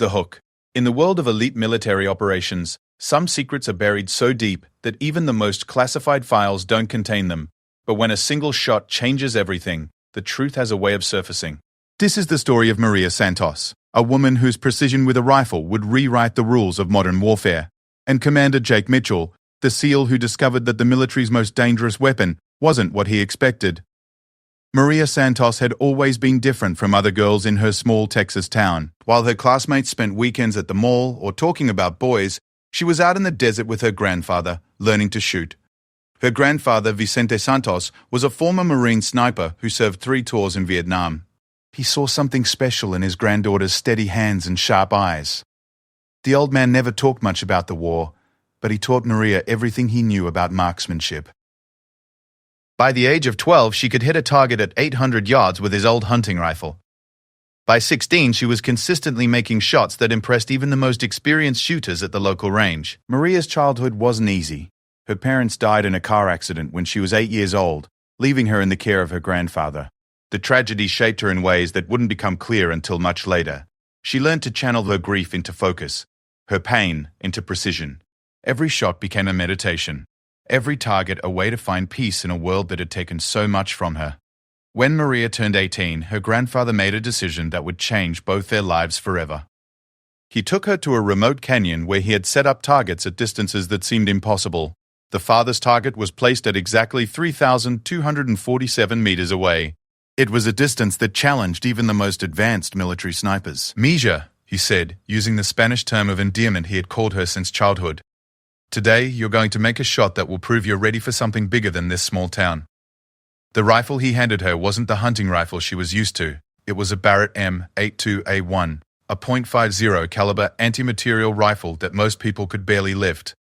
The hook. In the world of elite military operations, some secrets are buried so deep that even the most classified files don't contain them. But when a single shot changes everything, the truth has a way of surfacing. This is the story of Maria Santos, a woman whose precision with a rifle would rewrite the rules of modern warfare, and Commander Jake Mitchell, the SEAL who discovered that the military's most dangerous weapon wasn't what he expected. Maria Santos had always been different from other girls in her small Texas town. While her classmates spent weekends at the mall or talking about boys, she was out in the desert with her grandfather, learning to shoot. Her grandfather, Vicente Santos, was a former Marine sniper who served 3 tours in Vietnam. He saw something special in his granddaughter's steady hands and sharp eyes. The old man never talked much about the war, but he taught Maria everything he knew about marksmanship. By the age of 12, she could hit a target at 800 yards with his old hunting rifle. By 16, she was consistently making shots that impressed even the most experienced shooters at the local range. Maria's childhood wasn't easy. Her parents died in a car accident when she was 8 years old, leaving her in the care of her grandfather. The tragedy shaped her in ways that wouldn't become clear until much later. She learned to channel her grief into focus, her pain into precision. Every shot became a meditation. Every target a way to find peace in a world that had taken so much from her. When Maria turned 18, her grandfather made a decision that would change both their lives forever. He took her to a remote canyon where he had set up targets at distances that seemed impossible. The farthest target was placed at exactly 3,247 meters away. It was a distance that challenged even the most advanced military snipers. "Mija," he said, using the Spanish term of endearment he had called her since childhood. "Today, you're going to make a shot that will prove you're ready for something bigger than this small town." The rifle he handed her wasn't the hunting rifle she was used to. It was a Barrett M82A1, a .50 caliber anti-material rifle that most people could barely lift,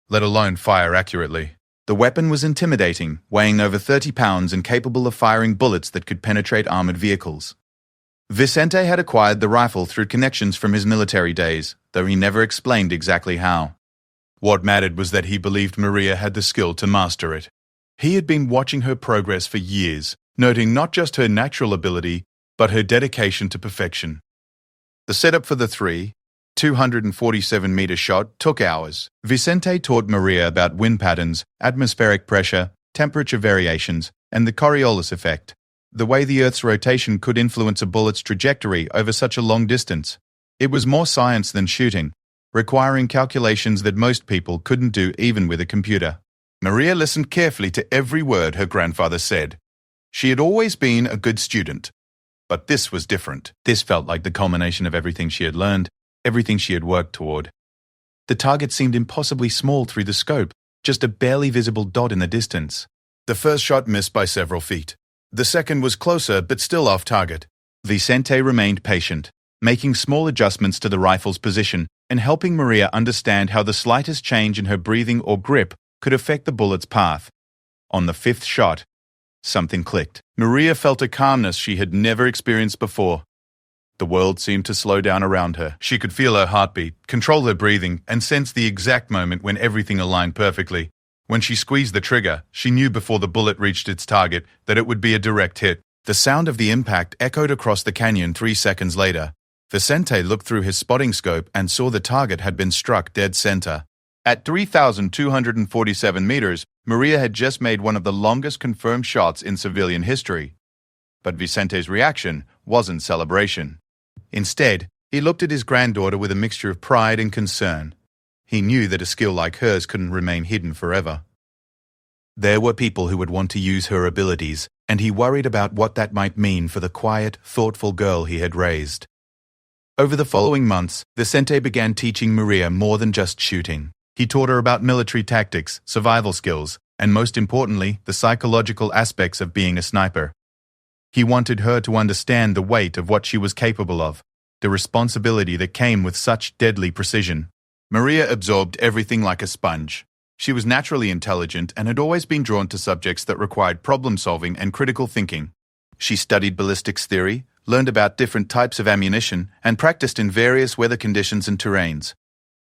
let alone fire accurately. The weapon was intimidating, weighing over 30 pounds and capable of firing bullets that could penetrate armored vehicles. Vicente had acquired the rifle through connections from his military days, though he never explained exactly how. What mattered was that he believed Maria had the skill to master it. He had been watching her progress for years, noting not just her natural ability, but her dedication to perfection. The setup for the 247-meter shot took hours. Vicente taught Maria about wind patterns, atmospheric pressure, temperature variations, and the Coriolis effect, the way the Earth's rotation could influence a bullet's trajectory over such a long distance. It was more science than shooting, requiring calculations that most people couldn't do even with a computer. Maria listened carefully to every word her grandfather said. She had always been a good student, but this was different. This felt like the culmination of everything she had learned, everything she had worked toward. The target seemed impossibly small through the scope, just a barely visible dot in the distance. The first shot missed by several feet. The second was closer but still off target. Vicente remained patient, making small adjustments to the rifle's position and helping Maria understand how the slightest change in her breathing or grip could affect the bullet's path. On the 5th shot, something clicked. Maria felt a calmness she had never experienced before. The world seemed to slow down around her. She could feel her heartbeat, control her breathing, and sense the exact moment when everything aligned perfectly. When she squeezed the trigger, she knew before the bullet reached its target that it would be a direct hit. The sound of the impact echoed across the canyon 3 seconds later. Vicente looked through his spotting scope and saw the target had been struck dead center. At 3,247 meters, Maria had just made one of the longest confirmed shots in civilian history. But Vicente's reaction wasn't celebration. Instead, he looked at his granddaughter with a mixture of pride and concern. He knew that a skill like hers couldn't remain hidden forever. There were people who would want to use her abilities, and he worried about what that might mean for the quiet, thoughtful girl he had raised. Over the following months, Vicente began teaching Maria more than just shooting. He taught her about military tactics, survival skills, and most importantly, the psychological aspects of being a sniper. He wanted her to understand the weight of what she was capable of, the responsibility that came with such deadly precision. Maria absorbed everything like a sponge. She was naturally intelligent and had always been drawn to subjects that required problem-solving and critical thinking. She studied ballistics theory, learned about different types of ammunition, and practiced in various weather conditions and terrains.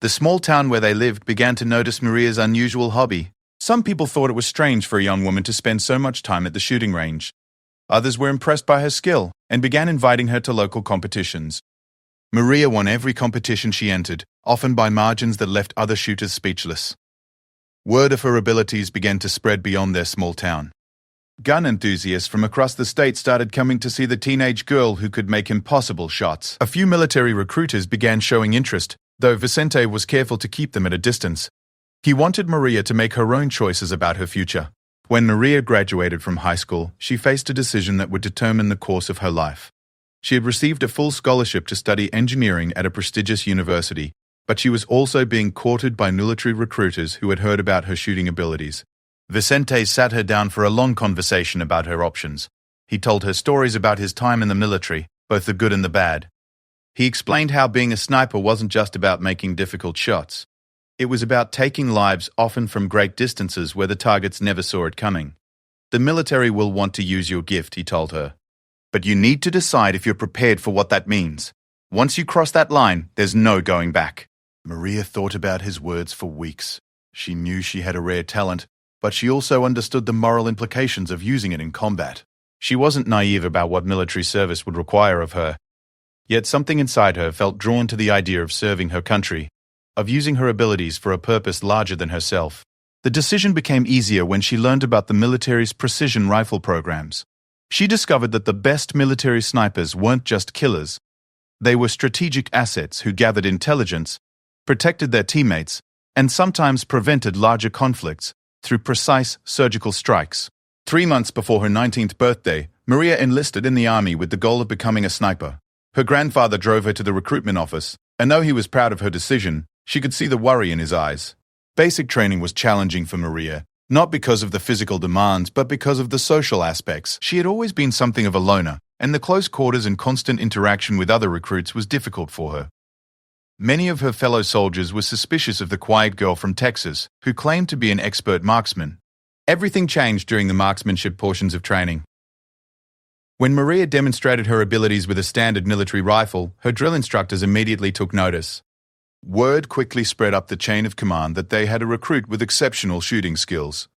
The small town where they lived began to notice Maria's unusual hobby. Some people thought it was strange for a young woman to spend so much time at the shooting range. Others were impressed by her skill and began inviting her to local competitions. Maria won every competition she entered, often by margins that left other shooters speechless. Word of her abilities began to spread beyond their small town. Gun enthusiasts from across the state started coming to see the teenage girl who could make impossible shots. A few military recruiters began showing interest, though Vicente was careful to keep them at a distance. He wanted Maria to make her own choices about her future. When Maria graduated from high school, she faced a decision that would determine the course of her life. She had received a full scholarship to study engineering at a prestigious university, but she was also being courted by military recruiters who had heard about her shooting abilities. Vicente sat her down for a long conversation about her options. He told her stories about his time in the military, both the good and the bad. He explained how being a sniper wasn't just about making difficult shots. It was about taking lives, often from great distances where the targets never saw it coming. The military will want to use your gift, he told her. But you need to decide if you're prepared for what that means. Once you cross that line, there's no going back. Maria thought about his words for weeks. She knew she had a rare talent, but she also understood the moral implications of using it in combat. She wasn't naive about what military service would require of her. Yet something inside her felt drawn to the idea of serving her country, of using her abilities for a purpose larger than herself. The decision became easier when she learned about the military's precision rifle programs. She discovered that the best military snipers weren't just killers. They were strategic assets who gathered intelligence, protected their teammates, and sometimes prevented larger conflicts through precise surgical strikes. 3 months before her 19th birthday, Maria enlisted in the army with the goal of becoming a sniper. Her grandfather drove her to the recruitment office, and though he was proud of her decision, she could see the worry in his eyes. Basic training was challenging for Maria, not because of the physical demands, but because of the social aspects. She had always been something of a loner, and the close quarters and constant interaction with other recruits was difficult for her. Many of her fellow soldiers were suspicious of the quiet girl from Texas, who claimed to be an expert marksman. Everything changed during the marksmanship portions of training. When Maria demonstrated her abilities with a standard military rifle, her drill instructors immediately took notice. Word quickly spread up the chain of command that they had a recruit with exceptional shooting skills.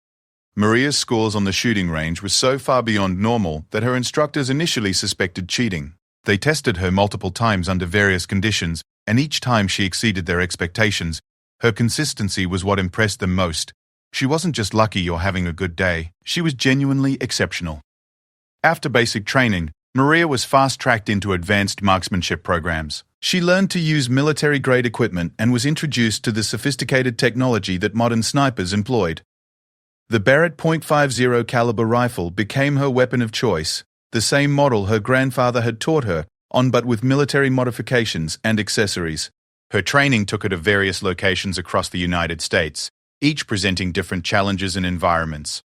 Maria's scores on the shooting range were so far beyond normal that her instructors initially suspected cheating. They tested her multiple times under various conditions, and each time she exceeded their expectations. Her consistency was what impressed them most. She wasn't just lucky or having a good day, she was genuinely exceptional. After basic training, Maria was fast-tracked into advanced marksmanship programs. She learned to use military-grade equipment and was introduced to the sophisticated technology that modern snipers employed. The Barrett .50 caliber rifle became her weapon of choice, the same model her grandfather had taught her, on but with military modifications and accessories. Her training took her to various locations across the United States, each presenting different challenges and environments.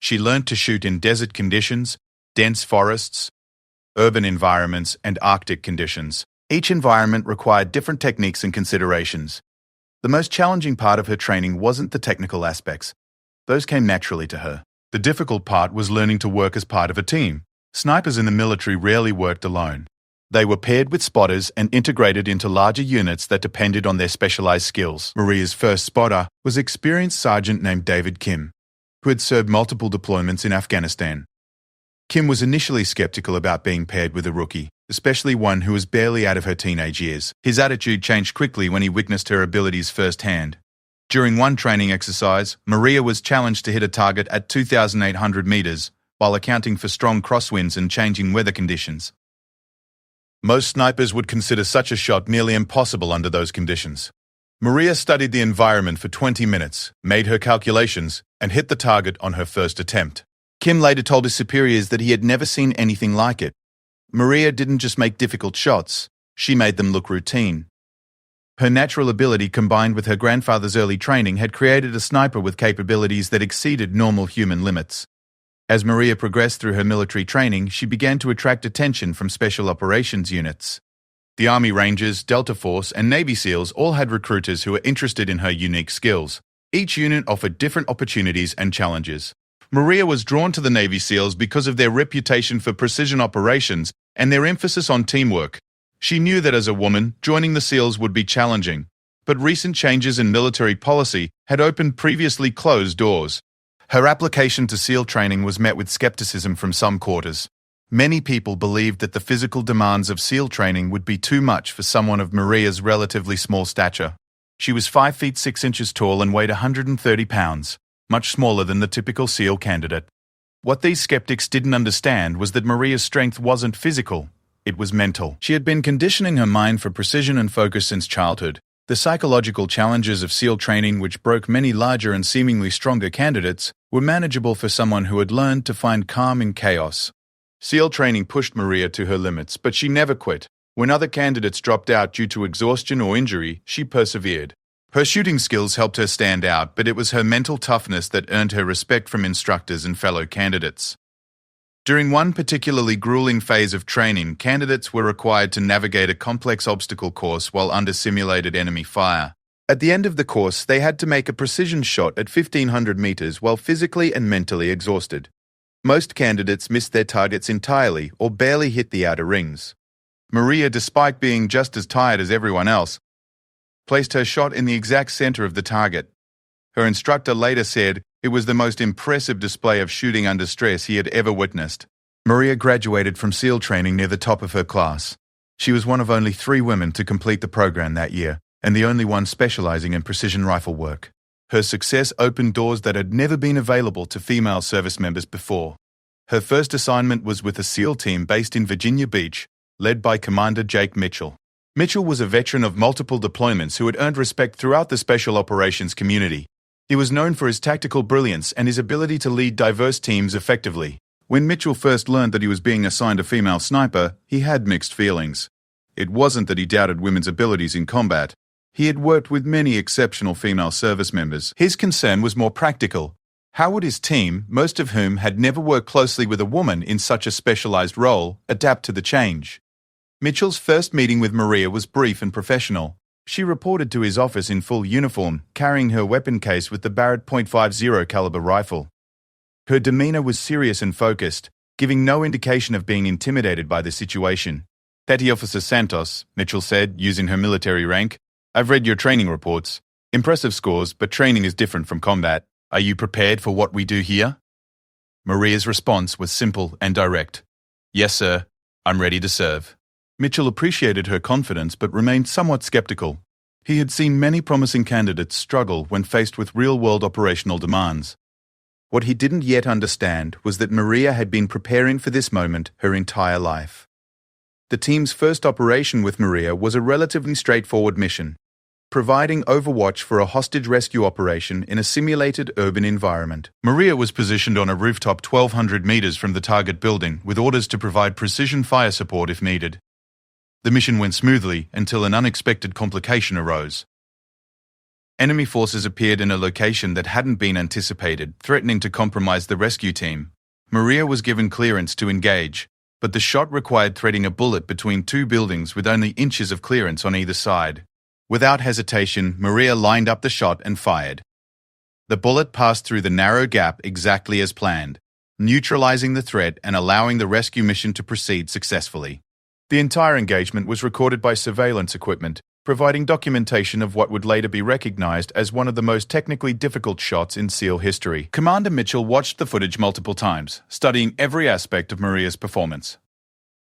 She learned to shoot in desert conditions, dense forests, urban environments, and Arctic conditions. Each environment required different techniques and considerations. The most challenging part of her training wasn't the technical aspects. Those came naturally to her. The difficult part was learning to work as part of a team. Snipers in the military rarely worked alone. They were paired with spotters and integrated into larger units that depended on their specialized skills. Maria's first spotter was an experienced sergeant named David Kim, who had served multiple deployments in Afghanistan. Kim was initially skeptical about being paired with a rookie, especially one who was barely out of her teenage years. His attitude changed quickly when he witnessed her abilities firsthand. During one training exercise, Maria was challenged to hit a target at 2,800 meters, while accounting for strong crosswinds and changing weather conditions. Most snipers would consider such a shot nearly impossible under those conditions. Maria studied the environment for 20 minutes, made her calculations, and hit the target on her first attempt. Kim later told his superiors that he had never seen anything like it. Maria didn't just make difficult shots, she made them look routine. Her natural ability combined with her grandfather's early training had created a sniper with capabilities that exceeded normal human limits. As Maria progressed through her military training, she began to attract attention from special operations units. The Army Rangers, Delta Force, and Navy SEALs all had recruiters who were interested in her unique skills. Each unit offered different opportunities and challenges. Maria was drawn to the Navy SEALs because of their reputation for precision operations and their emphasis on teamwork. She knew that as a woman, joining the SEALs would be challenging, but recent changes in military policy had opened previously closed doors. Her application to SEAL training was met with skepticism from some quarters. Many people believed that the physical demands of SEAL training would be too much for someone of Maria's relatively small stature. She was 5 feet 6 inches tall and weighed 130 pounds, much smaller than the typical SEAL candidate. What these skeptics didn't understand was that Maria's strength wasn't physical, it was mental. She had been conditioning her mind for precision and focus since childhood. The psychological challenges of SEAL training, which broke many larger and seemingly stronger candidates, were manageable for someone who had learned to find calm in chaos. SEAL training pushed Maria to her limits, but she never quit. When other candidates dropped out due to exhaustion or injury, she persevered. Her shooting skills helped her stand out, but it was her mental toughness that earned her respect from instructors and fellow candidates. During one particularly grueling phase of training, candidates were required to navigate a complex obstacle course while under simulated enemy fire. At the end of the course, they had to make a precision shot at 1,500 meters while physically and mentally exhausted. Most candidates missed their targets entirely or barely hit the outer rings. Maria, despite being just as tired as everyone else, placed her shot in the exact center of the target. Her instructor later said it was the most impressive display of shooting under stress he had ever witnessed. Maria graduated from SEAL training near the top of her class. She was one of only 3 women to complete the program that year, and the only one specializing in precision rifle work. Her success opened doors that had never been available to female service members before. Her first assignment was with a SEAL team based in Virginia Beach, led by Commander Jake Mitchell. Mitchell was a veteran of multiple deployments who had earned respect throughout the special operations community. He was known for his tactical brilliance and his ability to lead diverse teams effectively. When Mitchell first learned that he was being assigned a female sniper, he had mixed feelings. It wasn't that he doubted women's abilities in combat. He had worked with many exceptional female service members. His concern was more practical. How would his team, most of whom had never worked closely with a woman in such a specialized role, adapt to the change? Mitchell's first meeting with Maria was brief and professional. She reported to his office in full uniform, carrying her weapon case with the Barrett .50 caliber rifle. Her demeanor was serious and focused, giving no indication of being intimidated by the situation. "Petty Officer Santos," Mitchell said, using her military rank, "I've read your training reports. Impressive scores, but training is different from combat. Are you prepared for what we do here?" Maria's response was simple and direct. "Yes, sir. I'm ready to serve." Mitchell appreciated her confidence but remained somewhat skeptical. He had seen many promising candidates struggle when faced with real-world operational demands. What he didn't yet understand was that Maria had been preparing for this moment her entire life. The team's first operation with Maria was a relatively straightforward mission, providing overwatch for a hostage rescue operation in a simulated urban environment. Maria was positioned on a rooftop 1,200 meters from the target building with orders to provide precision fire support if needed. The mission went smoothly until an unexpected complication arose. Enemy forces appeared in a location that hadn't been anticipated, threatening to compromise the rescue team. Maria was given clearance to engage, but the shot required threading a bullet between 2 buildings with only inches of clearance on either side. Without hesitation, Maria lined up the shot and fired. The bullet passed through the narrow gap exactly as planned, neutralizing the threat and allowing the rescue mission to proceed successfully. The entire engagement was recorded by surveillance equipment, providing documentation of what would later be recognized as one of the most technically difficult shots in SEAL history. Commander Mitchell watched the footage multiple times, studying every aspect of Maria's performance.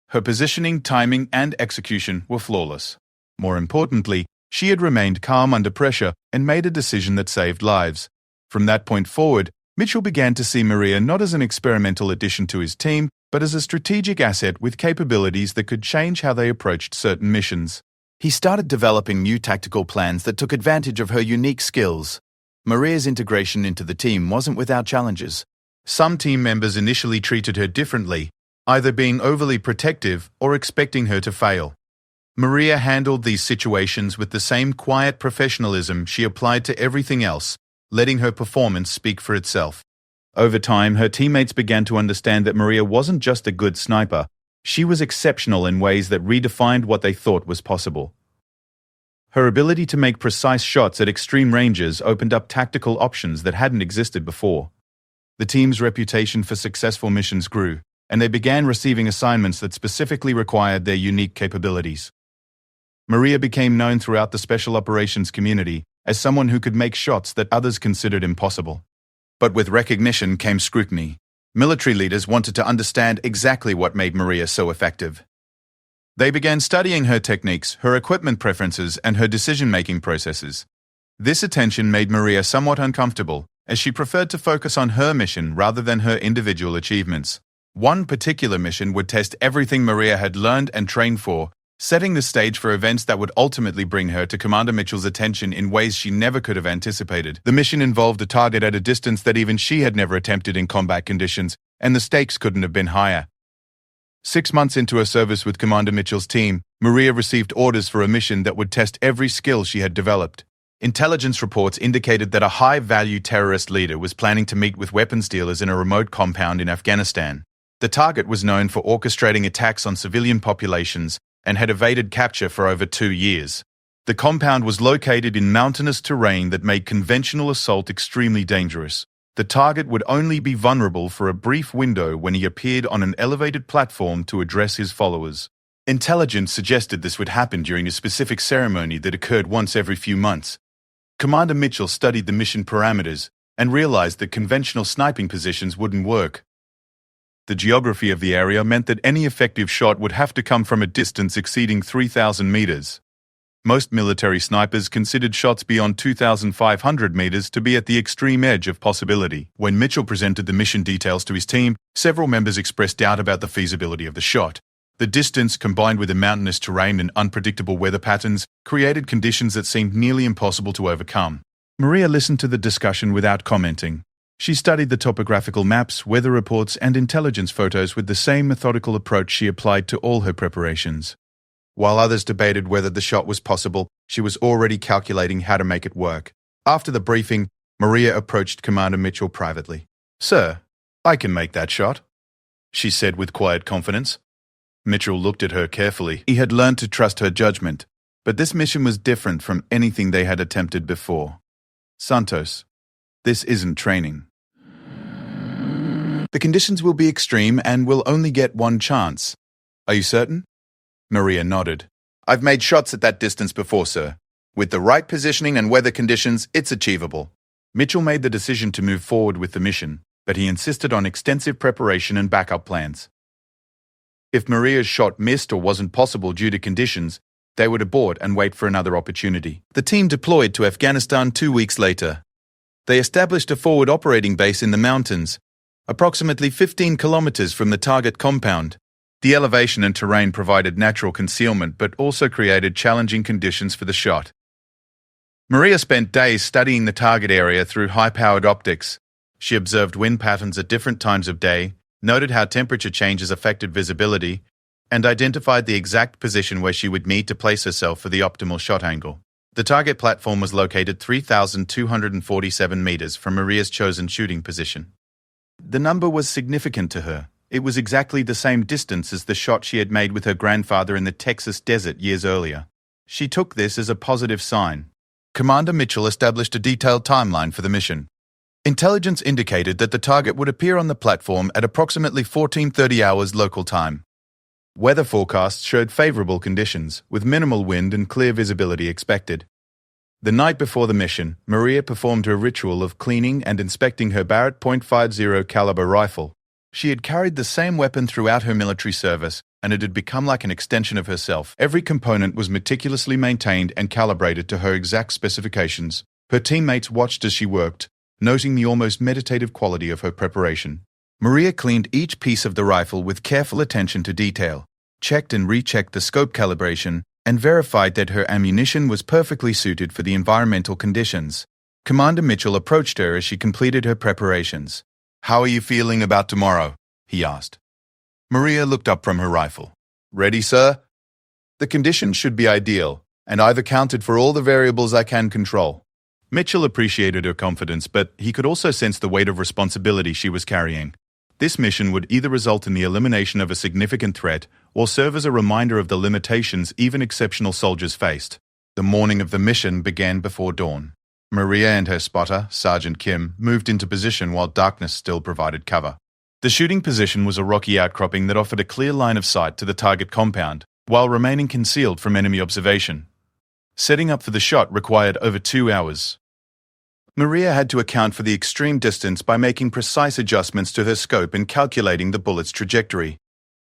Her positioning, timing, and execution were flawless. More importantly, she had remained calm under pressure and made a decision that saved lives. From that point forward, Mitchell began to see Maria not as an experimental addition to his team, but as a strategic asset with capabilities that could change how they approached certain missions. He started developing new tactical plans that took advantage of her unique skills. Maria's integration into the team wasn't without challenges. Some team members initially treated her differently, either being overly protective or expecting her to fail. Maria handled these situations with the same quiet professionalism she applied to everything else, letting her performance speak for itself. Over time, her teammates began to understand that Maria wasn't just a good sniper, she was exceptional in ways that redefined what they thought was possible. Her ability to make precise shots at extreme ranges opened up tactical options that hadn't existed before. The team's reputation for successful missions grew, and they began receiving assignments that specifically required their unique capabilities. Maria became known throughout the special operations community as someone who could make shots that others considered impossible. But with recognition came scrutiny. Military leaders wanted to understand exactly what made Maria so effective. They began studying her techniques, her equipment preferences, and her decision-making processes. This attention made Maria somewhat uncomfortable, as she preferred to focus on her mission rather than her individual achievements. One particular mission would test everything Maria had learned and trained for, setting the stage for events that would ultimately bring her to Commander Mitchell's attention in ways she never could have anticipated. The mission involved a target at a distance that even she had never attempted in combat conditions, and the stakes couldn't have been higher. 6 months into her service with Commander Mitchell's team, Maria received orders for a mission that would test every skill she had developed. Intelligence reports indicated that a high-value terrorist leader was planning to meet with weapons dealers in a remote compound in Afghanistan. The target was known for orchestrating attacks on civilian populations and had evaded capture for over 2 years. The compound was located in mountainous terrain that made conventional assault extremely dangerous. The target would only be vulnerable for a brief window when he appeared on an elevated platform to address his followers. Intelligence suggested this would happen during a specific ceremony that occurred once every few months. Commander Mitchell studied the mission parameters and realized that conventional sniping positions wouldn't work. The geography of the area meant that any effective shot would have to come from a distance exceeding 3,000 meters. Most military snipers considered shots beyond 2,500 meters to be at the extreme edge of possibility. When Mitchell presented the mission details to his team, several members expressed doubt about the feasibility of the shot. The distance, combined with the mountainous terrain and unpredictable weather patterns, created conditions that seemed nearly impossible to overcome. Maria listened to the discussion without commenting. She studied the topographical maps, weather reports, and intelligence photos with the same methodical approach she applied to all her preparations. While others debated whether the shot was possible, she was already calculating how to make it work. After the briefing, Maria approached Commander Mitchell privately. "Sir, I can make that shot," she said with quiet confidence. Mitchell looked at her carefully. He had learned to trust her judgment, but this mission was different from anything they had attempted before. "Santos, this isn't training. The conditions will be extreme and we'll only get one chance. Are you certain?" Maria nodded. "I've made shots at that distance before, sir. With the right positioning and weather conditions, it's achievable." Mitchell made the decision to move forward with the mission, but he insisted on extensive preparation and backup plans. If Maria's shot missed or wasn't possible due to conditions, they would abort and wait for another opportunity. The team deployed to Afghanistan 2 weeks later. They established a forward operating base in the mountains, approximately 15 kilometers from the target compound. The elevation and terrain provided natural concealment but also created challenging conditions for the shot. Maria spent days studying the target area through high-powered optics. She observed wind patterns at different times of day, noted how temperature changes affected visibility, and identified the exact position where she would need to place herself for the optimal shot angle. The target platform was located 3,247 meters from Maria's chosen shooting position. The number was significant to her. It was exactly the same distance as the shot she had made with her grandfather in the Texas desert years earlier. She took this as a positive sign. Commander Mitchell established a detailed timeline for the mission. Intelligence indicated that the target would appear on the platform at approximately 14:30 hours local time. Weather forecasts showed favorable conditions, with minimal wind and clear visibility expected. The night before the mission, Maria performed her ritual of cleaning and inspecting her Barrett .50 caliber rifle. She had carried the same weapon throughout her military service, and it had become like an extension of herself. Every component was meticulously maintained and calibrated to her exact specifications. Her teammates watched as she worked, noting the almost meditative quality of her preparation. Maria cleaned each piece of the rifle with careful attention to detail, checked and rechecked the scope calibration, and verified that her ammunition was perfectly suited for the environmental conditions. Commander Mitchell approached her as she completed her preparations. "How are you feeling about tomorrow?" he asked. Maria looked up from her rifle. "Ready, sir?" "The conditions should be ideal, and I've accounted for all the variables I can control." Mitchell appreciated her confidence, but he could also sense the weight of responsibility she was carrying. This mission would either result in the elimination of a significant threat or serve as a reminder of the limitations even exceptional soldiers faced. The morning of the mission began before dawn. Maria and her spotter, Sergeant Kim, moved into position while darkness still provided cover. The shooting position was a rocky outcropping that offered a clear line of sight to the target compound, while remaining concealed from enemy observation. Setting up for the shot required over 2 hours. Maria had to account for the extreme distance by making precise adjustments to her scope and calculating the bullet's trajectory.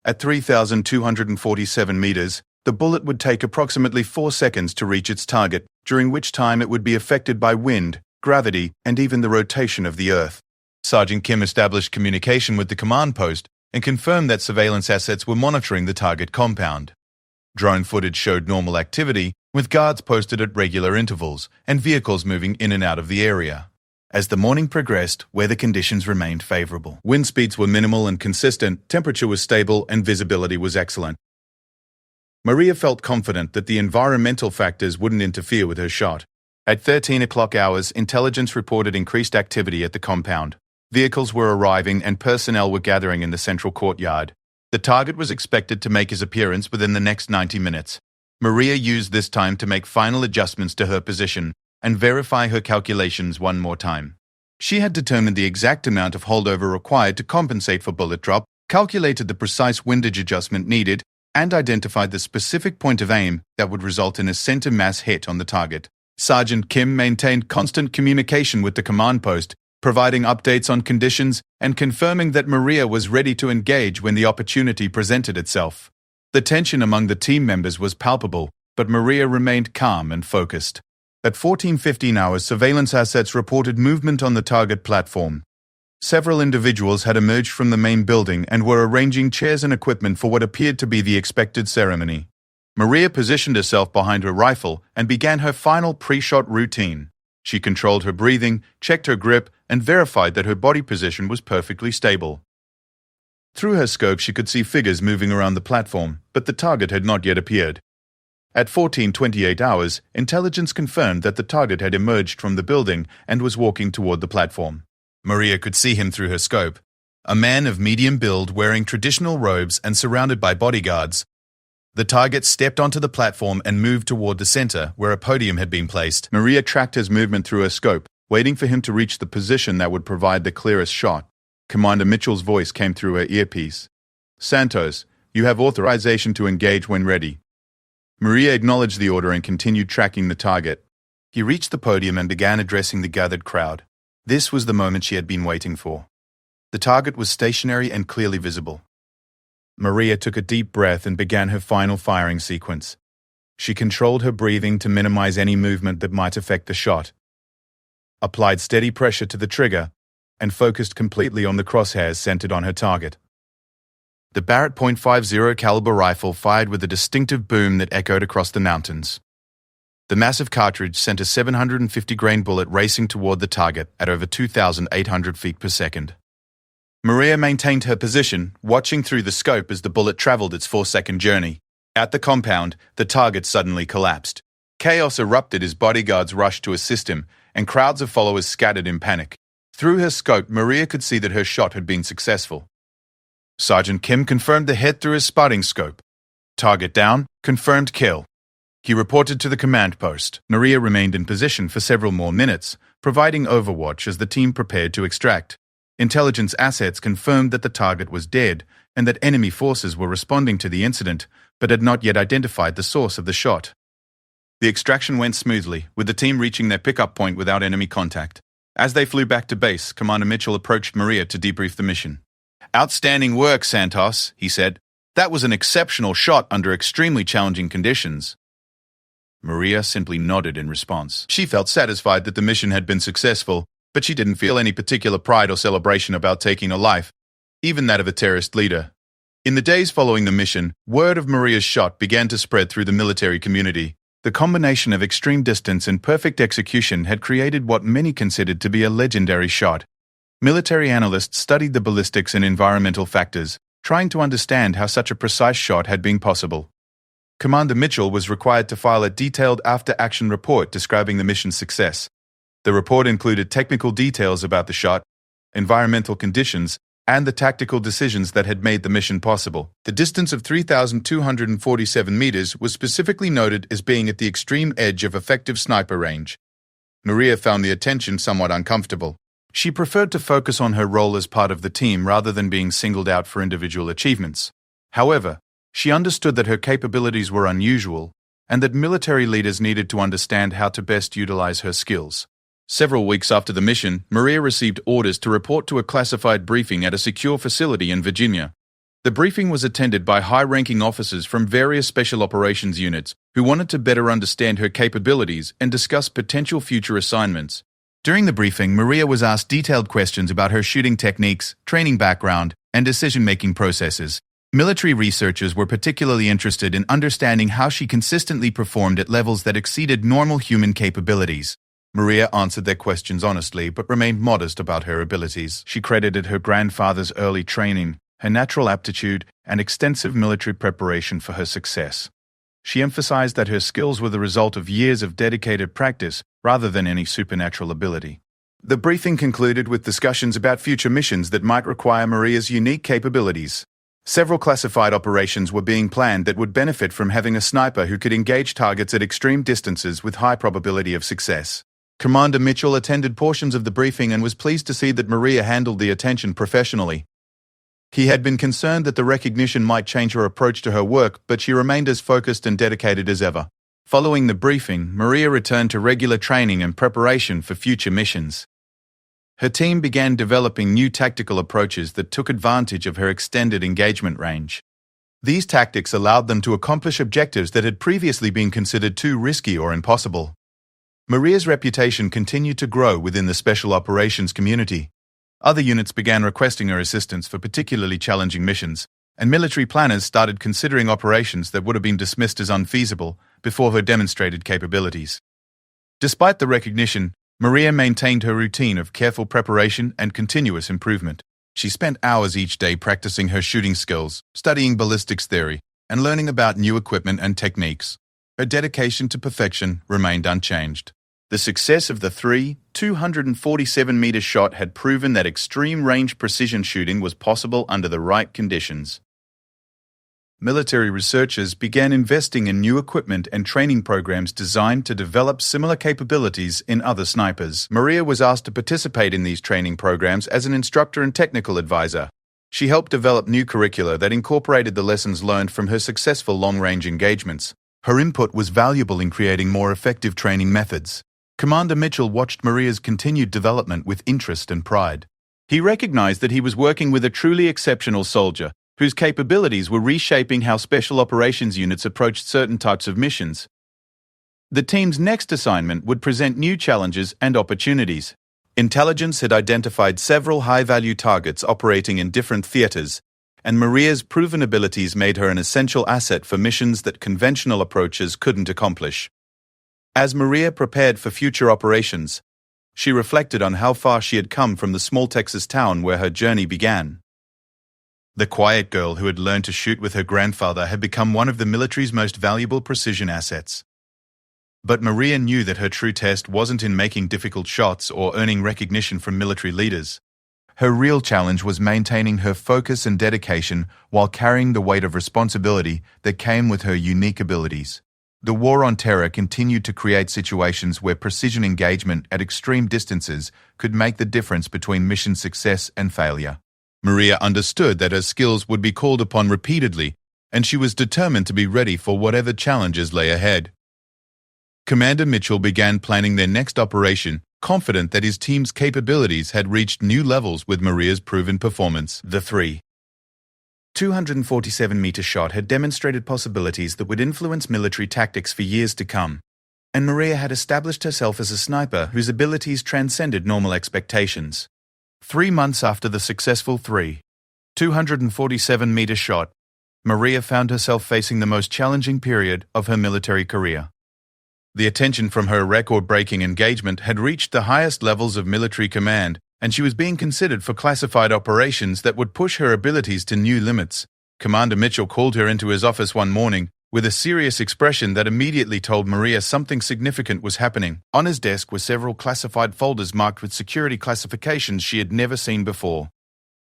At 3,247 meters, the bullet would take approximately 4 seconds to reach its target, during which time it would be affected by wind, gravity, and even the rotation of the Earth. Sergeant Kim established communication with the command post and confirmed that surveillance assets were monitoring the target compound. Drone footage showed normal activity, with guards posted at regular intervals and vehicles moving in and out of the area. As the morning progressed, weather conditions remained favorable. Wind speeds were minimal and consistent, temperature was stable, and visibility was excellent. Maria felt confident that the environmental factors wouldn't interfere with her shot. At 13 o'clock hours, intelligence reported increased activity at the compound. Vehicles were arriving and personnel were gathering in the central courtyard. The target was expected to make his appearance within the next 90 minutes. Maria used this time to make final adjustments to her position and verify her calculations one more time. She had determined the exact amount of holdover required to compensate for bullet drop, calculated the precise windage adjustment needed, and identified the specific point of aim that would result in a center mass hit on the target. Sergeant Kim maintained constant communication with the command post, providing updates on conditions and confirming that Maria was ready to engage when the opportunity presented itself. The tension among the team members was palpable, but Maria remained calm and focused. At 14:15 hours, surveillance assets reported movement on the target platform. Several individuals had emerged from the main building and were arranging chairs and equipment for what appeared to be the expected ceremony. Maria positioned herself behind her rifle and began her final pre-shot routine. She controlled her breathing, checked her grip, and verified that her body position was perfectly stable. Through her scope, she could see figures moving around the platform, but the target had not yet appeared. At 14:28 hours, intelligence confirmed that the target had emerged from the building and was walking toward the platform. Maria could see him through her scope. A man of medium build wearing traditional robes and surrounded by bodyguards. The target stepped onto the platform and moved toward the center, where a podium had been placed. Maria tracked his movement through her scope, waiting for him to reach the position that would provide the clearest shot. Commander Mitchell's voice came through her earpiece. "Santos, you have authorization to engage when ready." Maria acknowledged the order and continued tracking the target. He reached the podium and began addressing the gathered crowd. This was the moment she had been waiting for. The target was stationary and clearly visible. Maria took a deep breath and began her final firing sequence. She controlled her breathing to minimize any movement that might affect the shot, applied steady pressure to the trigger, and focused completely on the crosshairs centered on her target. The Barrett .50 caliber rifle fired with a distinctive boom that echoed across the mountains. The massive cartridge sent a 750-grain bullet racing toward the target at over 2,800 feet per second. Maria maintained her position, watching through the scope as the bullet traveled its 4-second journey. At the compound, the target suddenly collapsed. Chaos erupted as bodyguards rushed to assist him, and crowds of followers scattered in panic. Through her scope, Maria could see that her shot had been successful. Sergeant Kim confirmed the hit through his spotting scope. Target down, confirmed kill. He reported to the command post. Maria remained in position for several more minutes, providing overwatch as the team prepared to extract. Intelligence assets confirmed that the target was dead and that enemy forces were responding to the incident, but had not yet identified the source of the shot. The extraction went smoothly, with the team reaching their pickup point without enemy contact. As they flew back to base, Commander Mitchell approached Maria to debrief the mission. "Outstanding work, Santos," he said. "That was an exceptional shot under extremely challenging conditions." Maria simply nodded in response. She felt satisfied that the mission had been successful, but she didn't feel any particular pride or celebration about taking a life, even that of a terrorist leader. In the days following the mission, word of Maria's shot began to spread through the military community. The combination of extreme distance and perfect execution had created what many considered to be a legendary shot. Military analysts studied the ballistics and environmental factors, trying to understand how such a precise shot had been possible. Commander Mitchell was required to file a detailed after-action report describing the mission's success. The report included technical details about the shot, environmental conditions, and the tactical decisions that had made the mission possible. The distance of 3,247 meters was specifically noted as being at the extreme edge of effective sniper range. Maria found the attention somewhat uncomfortable. She preferred to focus on her role as part of the team rather than being singled out for individual achievements. However, she understood that her capabilities were unusual and that military leaders needed to understand how to best utilize her skills. Several weeks after the mission, Maria received orders to report to a classified briefing at a secure facility in Virginia. The briefing was attended by high-ranking officers from various special operations units who wanted to better understand her capabilities and discuss potential future assignments. During the briefing, Maria was asked detailed questions about her shooting techniques, training background, and decision-making processes. Military researchers were particularly interested in understanding how she consistently performed at levels that exceeded normal human capabilities. Maria answered their questions honestly but remained modest about her abilities. She credited her grandfather's early training, her natural aptitude, and extensive military preparation for her success. She emphasized that her skills were the result of years of dedicated practice rather than any supernatural ability. The briefing concluded with discussions about future missions that might require Maria's unique capabilities. Several classified operations were being planned that would benefit from having a sniper who could engage targets at extreme distances with high probability of success. Commander Mitchell attended portions of the briefing and was pleased to see that Maria handled the attention professionally. He had been concerned that the recognition might change her approach to her work, but she remained as focused and dedicated as ever. Following the briefing, Maria returned to regular training and preparation for future missions. Her team began developing new tactical approaches that took advantage of her extended engagement range. These tactics allowed them to accomplish objectives that had previously been considered too risky or impossible. Maria's reputation continued to grow within the special operations community. Other units began requesting her assistance for particularly challenging missions, and military planners started considering operations that would have been dismissed as unfeasible before her demonstrated capabilities. Despite the recognition, Maria maintained her routine of careful preparation and continuous improvement. She spent hours each day practicing her shooting skills, studying ballistics theory, and learning about new equipment and techniques. Her dedication to perfection remained unchanged. The success of the 247-meter shot had proven that extreme range precision shooting was possible under the right conditions. Military researchers began investing in new equipment and training programs designed to develop similar capabilities in other snipers. Maria was asked to participate in these training programs as an instructor and technical advisor. She helped develop new curricula that incorporated the lessons learned from her successful long-range engagements. Her input was valuable in creating more effective training methods. Commander Mitchell watched Maria's continued development with interest and pride. He recognized that he was working with a truly exceptional soldier, whose capabilities were reshaping how special operations units approached certain types of missions. The team's next assignment would present new challenges and opportunities. Intelligence had identified several high-value targets operating in different theaters, and Maria's proven abilities made her an essential asset for missions that conventional approaches couldn't accomplish. As Maria prepared for future operations, she reflected on how far she had come from the small Texas town where her journey began. The quiet girl who had learned to shoot with her grandfather had become one of the military's most valuable precision assets. But Maria knew that her true test wasn't in making difficult shots or earning recognition from military leaders. Her real challenge was maintaining her focus and dedication while carrying the weight of responsibility that came with her unique abilities. The war on terror continued to create situations where precision engagement at extreme distances could make the difference between mission success and failure. Maria understood that her skills would be called upon repeatedly, and she was determined to be ready for whatever challenges lay ahead. Commander Mitchell began planning their next operation, confident that his team's capabilities had reached new levels with Maria's proven performance. The 247-meter shot had demonstrated possibilities that would influence military tactics for years to come, and Maria had established herself as a sniper whose abilities transcended normal expectations. 3 months after the successful 247-meter shot, Maria found herself facing the most challenging period of her military career. The attention from her record-breaking engagement had reached the highest levels of military command, and she was being considered for classified operations that would push her abilities to new limits. Commander Mitchell called her into his office one morning with a serious expression that immediately told Maria something significant was happening. On his desk were several classified folders marked with security classifications she had never seen before.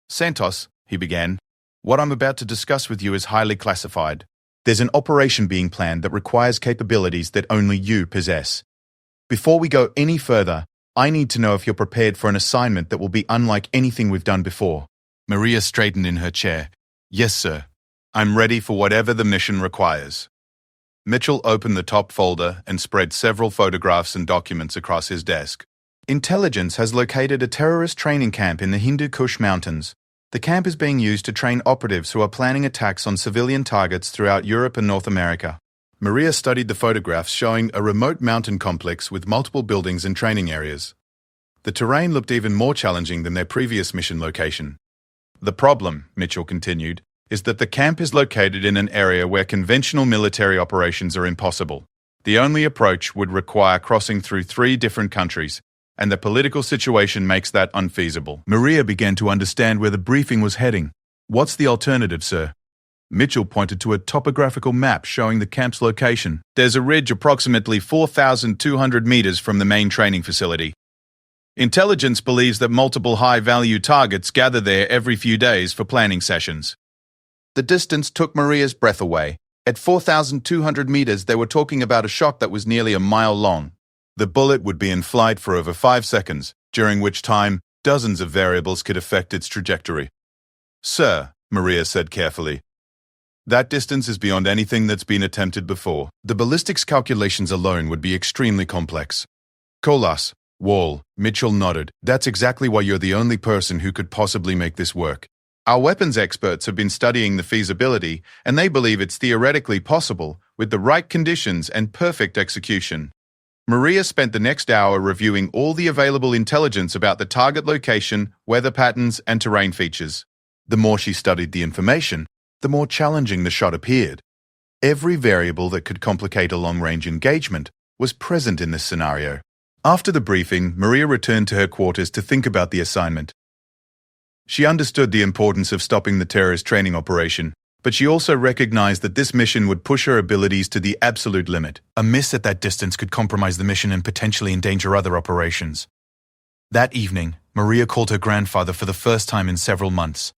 "Santos," he began, "what I'm about to discuss with you is highly classified. There's an operation being planned that requires capabilities that only you possess. Before we go any further, I need to know if you're prepared for an assignment that will be unlike anything we've done before." Maria straightened in her chair. "Yes, sir. I'm ready for whatever the mission requires." Mitchell opened the top folder and spread several photographs and documents across his desk. Intelligence has located a terrorist training camp in the Hindu Kush Mountains. The camp is being used to train operatives who are planning attacks on civilian targets throughout Europe and North America. Maria studied the photographs showing a remote mountain complex with multiple buildings and training areas. The terrain looked even more challenging than their previous mission location. The problem, Mitchell continued, is that the camp is located in an area where conventional military operations are impossible. The only approach would require crossing through 3 different countries, and the political situation makes that unfeasible. Maria began to understand where the briefing was heading. What's the alternative, sir? Mitchell pointed to a topographical map showing the camp's location. There's a ridge approximately 4,200 meters from the main training facility. Intelligence believes that multiple high-value targets gather there every few days for planning sessions. The distance took Maria's breath away. At 4,200 meters, they were talking about a shot that was nearly a mile long. The bullet would be in flight for over 5 seconds, during which time dozens of variables could affect its trajectory. Sir, Maria said carefully, that distance is beyond anything that's been attempted before. The ballistics calculations alone would be extremely complex. Colas, Wall, Mitchell nodded. That's exactly why you're the only person who could possibly make this work. Our weapons experts have been studying the feasibility, and they believe it's theoretically possible with the right conditions and perfect execution. Maria spent the next hour reviewing all the available intelligence about the target location, weather patterns, and terrain features. The more she studied the information, the more challenging the shot appeared. Every variable that could complicate a long-range engagement was present in this scenario. After the briefing, Maria returned to her quarters to think about the assignment. She understood the importance of stopping the terrorist training operation, but she also recognized that this mission would push her abilities to the absolute limit. A miss at that distance could compromise the mission and potentially endanger other operations. That evening, Maria called her grandfather for the first time in several months.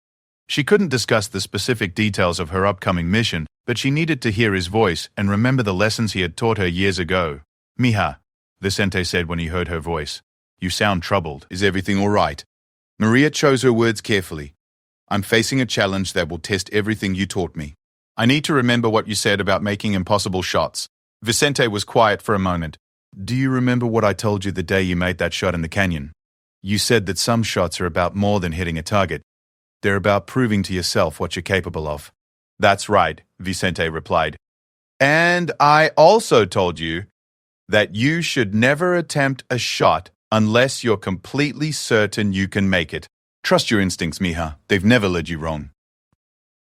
She couldn't discuss the specific details of her upcoming mission, but she needed to hear his voice and remember the lessons he had taught her years ago. Mija, Vicente said when he heard her voice. You sound troubled. Is everything all right? Maria chose her words carefully. I'm facing a challenge that will test everything you taught me. I need to remember what you said about making impossible shots. Vicente was quiet for a moment. Do you remember what I told you the day you made that shot in the canyon? You said that some shots are about more than hitting a target. They're about proving to yourself what you're capable of. That's right, Vicente replied. And I also told you that you should never attempt a shot unless you're completely certain you can make it. Trust your instincts, Mija. They've never led you wrong.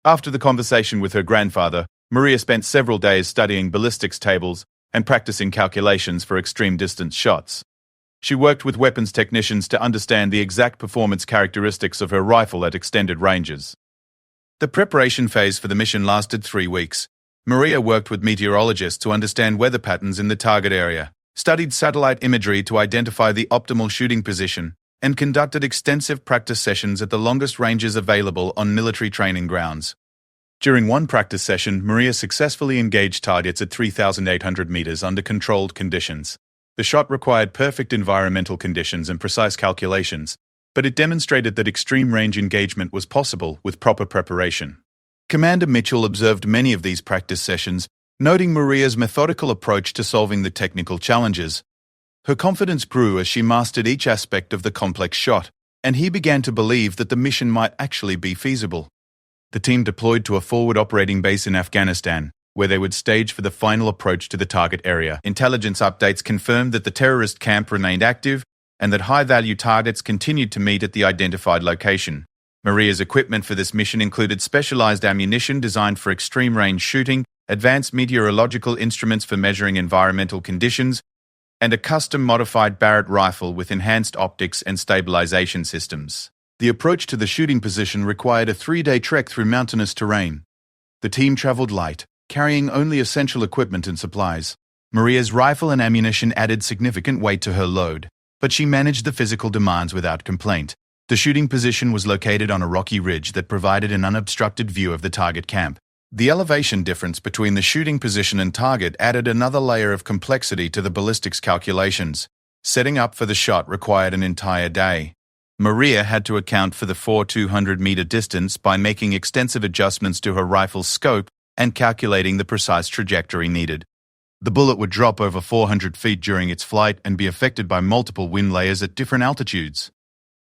After the conversation with her grandfather, Maria spent several days studying ballistics tables and practicing calculations for extreme distance shots. She worked with weapons technicians to understand the exact performance characteristics of her rifle at extended ranges. The preparation phase for the mission lasted 3 weeks. Maria worked with meteorologists to understand weather patterns in the target area, studied satellite imagery to identify the optimal shooting position, and conducted extensive practice sessions at the longest ranges available on military training grounds. During one practice session, Maria successfully engaged targets at 3,800 meters under controlled conditions. The shot required perfect environmental conditions and precise calculations, but it demonstrated that extreme range engagement was possible with proper preparation. Commander Mitchell observed many of these practice sessions, noting Maria's methodical approach to solving the technical challenges. Her confidence grew as she mastered each aspect of the complex shot, and he began to believe that the mission might actually be feasible. The team deployed to a forward operating base in Afghanistan, where they would stage for the final approach to the target area. Intelligence updates confirmed that the terrorist camp remained active and that high-value targets continued to meet at the identified location. Maria's equipment for this mission included specialized ammunition designed for extreme-range shooting, advanced meteorological instruments for measuring environmental conditions, and a custom-modified Barrett rifle with enhanced optics and stabilization systems. The approach to the shooting position required a 3-day trek through mountainous terrain. The team traveled light, carrying only essential equipment and supplies. Maria's rifle and ammunition added significant weight to her load, but she managed the physical demands without complaint. The shooting position was located on a rocky ridge that provided an unobstructed view of the target camp. The elevation difference between the shooting position and target added another layer of complexity to the ballistics calculations. Setting up for the shot required an entire day. Maria had to account for the 4,200-meter distance by making extensive adjustments to her rifle's scope and calculating the precise trajectory needed. The bullet would drop over 400 feet during its flight and be affected by multiple wind layers at different altitudes.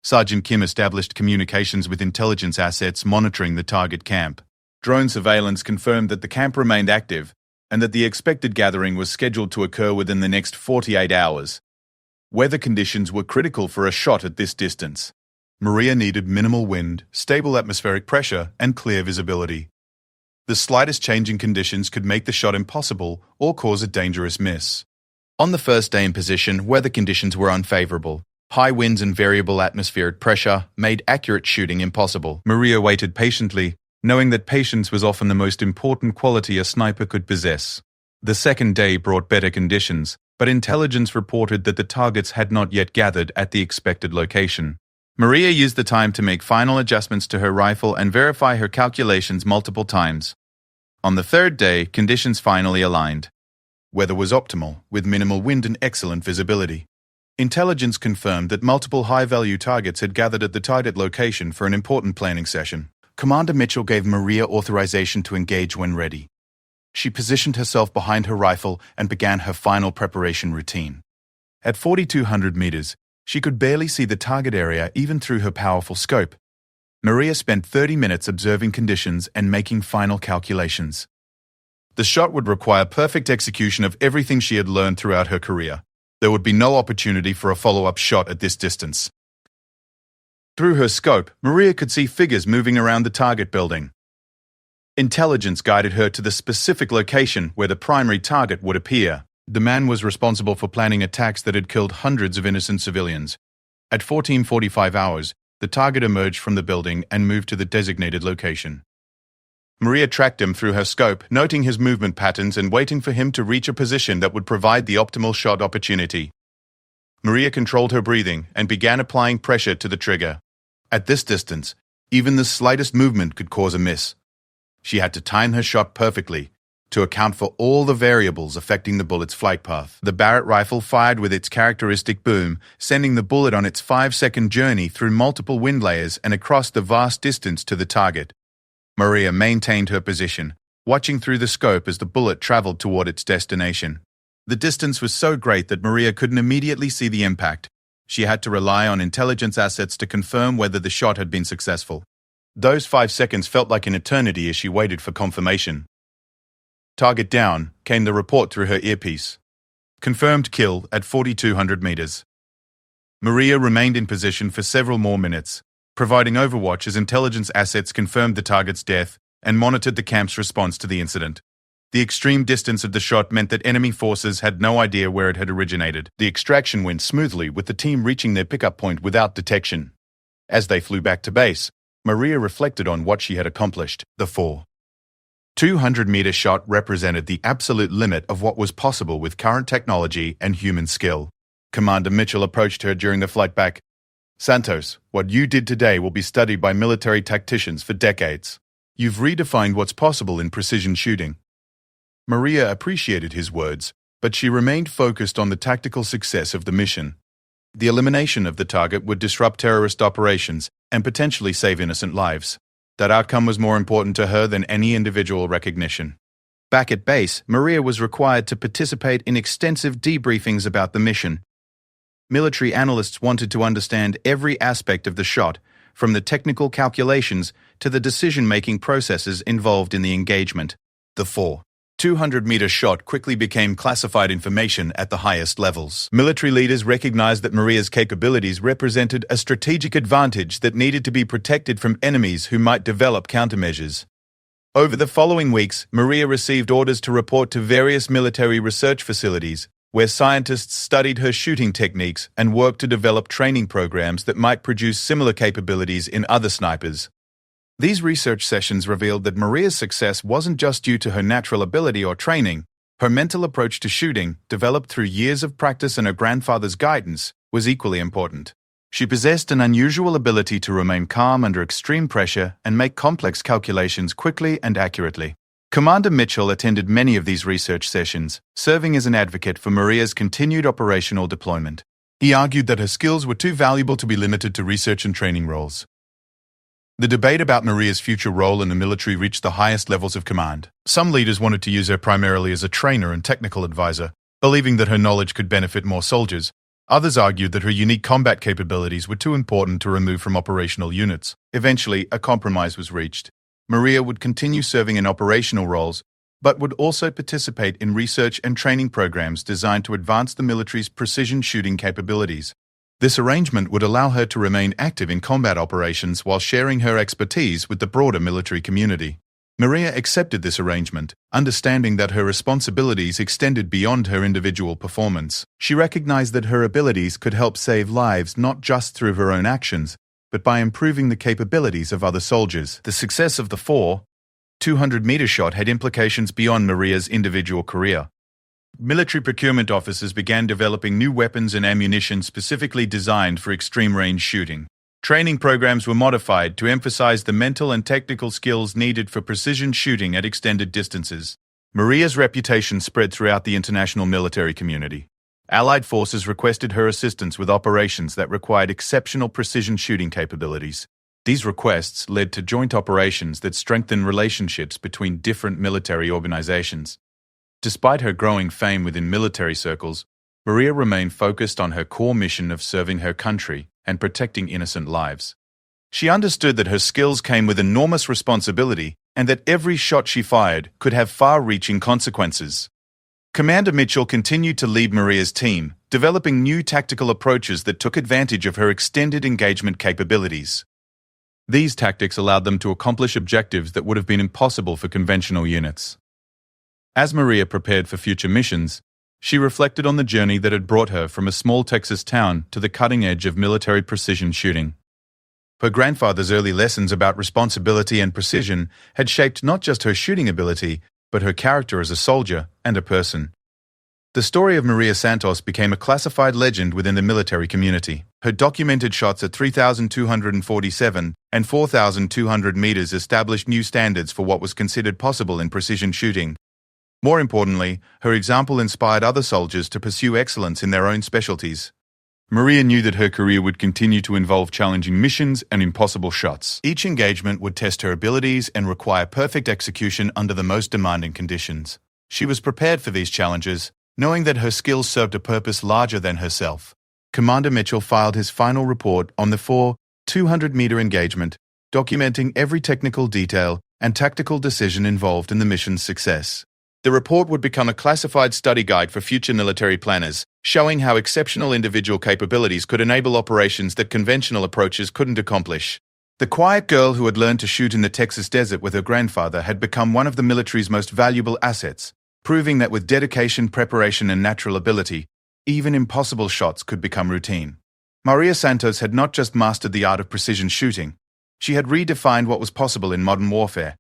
Sergeant Kim established communications with intelligence assets monitoring the target camp. Drone surveillance confirmed that the camp remained active and that the expected gathering was scheduled to occur within the next 48 hours. Weather conditions were critical for a shot at this distance. Maria needed minimal wind, stable atmospheric pressure, and clear visibility. The slightest change in conditions could make the shot impossible or cause a dangerous miss. On the first day in position, weather conditions were unfavorable. High winds and variable atmospheric pressure made accurate shooting impossible. Maria waited patiently, knowing that patience was often the most important quality a sniper could possess. The second day brought better conditions, but intelligence reported that the targets had not yet gathered at the expected location. Maria used the time to make final adjustments to her rifle and verify her calculations multiple times. On the third day, conditions finally aligned. Weather was optimal, with minimal wind and excellent visibility. Intelligence confirmed that multiple high-value targets had gathered at the target location for an important planning session. Commander Mitchell gave Maria authorization to engage when ready. She positioned herself behind her rifle and began her final preparation routine. At 4,200 meters, she could barely see the target area even through her powerful scope. Maria spent 30 minutes observing conditions and making final calculations. The shot would require perfect execution of everything she had learned throughout her career. There would be no opportunity for a follow-up shot at this distance. Through her scope, Maria could see figures moving around the target building. Intelligence guided her to the specific location where the primary target would appear. The man was responsible for planning attacks that had killed hundreds of innocent civilians. At 14:45 hours, the target emerged from the building and moved to the designated location. Maria tracked him through her scope, noting his movement patterns and waiting for him to reach a position that would provide the optimal shot opportunity. Maria controlled her breathing and began applying pressure to the trigger. At this distance, even the slightest movement could cause a miss. She had to time her shot perfectly to account for all the variables affecting the bullet's flight path. The Barrett rifle fired with its characteristic boom, sending the bullet on its 5-second journey through multiple wind layers and across the vast distance to the target. Maria maintained her position, watching through the scope as the bullet traveled toward its destination. The distance was so great that Maria couldn't immediately see the impact. She had to rely on intelligence assets to confirm whether the shot had been successful. Those 5 seconds felt like an eternity as she waited for confirmation. Target down, came the report through her earpiece. Confirmed kill at 4,200 meters. Maria remained in position for several more minutes, providing overwatch as intelligence assets confirmed the target's death and monitored the camp's response to the incident. The extreme distance of the shot meant that enemy forces had no idea where it had originated. The extraction went smoothly, with the team reaching their pickup point without detection. As they flew back to base, Maria reflected on what she had accomplished. The 4,200-meter shot represented the absolute limit of what was possible with current technology and human skill. Commander Mitchell approached her during the flight back. "Santos, what you did today will be studied by military tacticians for decades. You've redefined what's possible in precision shooting." Maria appreciated his words, but she remained focused on the tactical success of the mission. The elimination of the target would disrupt terrorist operations and potentially save innocent lives. That outcome was more important to her than any individual recognition. Back at base, Maria was required to participate in extensive debriefings about the mission. Military analysts wanted to understand every aspect of the shot, from the technical calculations to the decision-making processes involved in the engagement. The 4,200-meter shot quickly became classified information at the highest levels. Military leaders recognized that Maria's capabilities represented a strategic advantage that needed to be protected from enemies who might develop countermeasures. Over the following weeks, Maria received orders to report to various military research facilities, where scientists studied her shooting techniques and worked to develop training programs that might produce similar capabilities in other snipers. These research sessions revealed that Maria's success wasn't just due to her natural ability or training. Her mental approach to shooting, developed through years of practice and her grandfather's guidance, was equally important. She possessed an unusual ability to remain calm under extreme pressure and make complex calculations quickly and accurately. Commander Mitchell attended many of these research sessions, serving as an advocate for Maria's continued operational deployment. He argued that her skills were too valuable to be limited to research and training roles. The debate about Maria's future role in the military reached the highest levels of command. Some leaders wanted to use her primarily as a trainer and technical advisor, believing that her knowledge could benefit more soldiers. Others argued that her unique combat capabilities were too important to remove from operational units. Eventually, a compromise was reached. Maria would continue serving in operational roles, but would also participate in research and training programs designed to advance the military's precision shooting capabilities. This arrangement would allow her to remain active in combat operations while sharing her expertise with the broader military community. Maria accepted this arrangement, understanding that her responsibilities extended beyond her individual performance. She recognized that her abilities could help save lives not just through her own actions, but by improving the capabilities of other soldiers. The success of the 200-meter shot had implications beyond Maria's individual career. Military procurement officers began developing new weapons and ammunition specifically designed for extreme-range shooting. Training programs were modified to emphasize the mental and technical skills needed for precision shooting at extended distances. Maria's reputation spread throughout the international military community. Allied forces requested her assistance with operations that required exceptional precision shooting capabilities. These requests led to joint operations that strengthened relationships between different military organizations. Despite her growing fame within military circles, Maria remained focused on her core mission of serving her country and protecting innocent lives. She understood that her skills came with enormous responsibility and that every shot she fired could have far-reaching consequences. Commander Mitchell continued to lead Maria's team, developing new tactical approaches that took advantage of her extended engagement capabilities. These tactics allowed them to accomplish objectives that would have been impossible for conventional units. As Maria prepared for future missions, she reflected on the journey that had brought her from a small Texas town to the cutting edge of military precision shooting. Her grandfather's early lessons about responsibility and precision had shaped not just her shooting ability, but her character as a soldier and a person. The story of Maria Santos became a classified legend within the military community. Her documented shots at 3,247 and 4,200 meters established new standards for what was considered possible in precision shooting. More importantly, her example inspired other soldiers to pursue excellence in their own specialties. Maria knew that her career would continue to involve challenging missions and impossible shots. Each engagement would test her abilities and require perfect execution under the most demanding conditions. She was prepared for these challenges, knowing that her skills served a purpose larger than herself. Commander Mitchell filed his final report on the 200-meter engagement, documenting every technical detail and tactical decision involved in the mission's success. The report would become a classified study guide for future military planners, showing how exceptional individual capabilities could enable operations that conventional approaches couldn't accomplish. The quiet girl who had learned to shoot in the Texas desert with her grandfather had become one of the military's most valuable assets, proving that with dedication, preparation, and natural ability, even impossible shots could become routine. Maria Santos had not just mastered the art of precision shooting, she had redefined what was possible in modern warfare.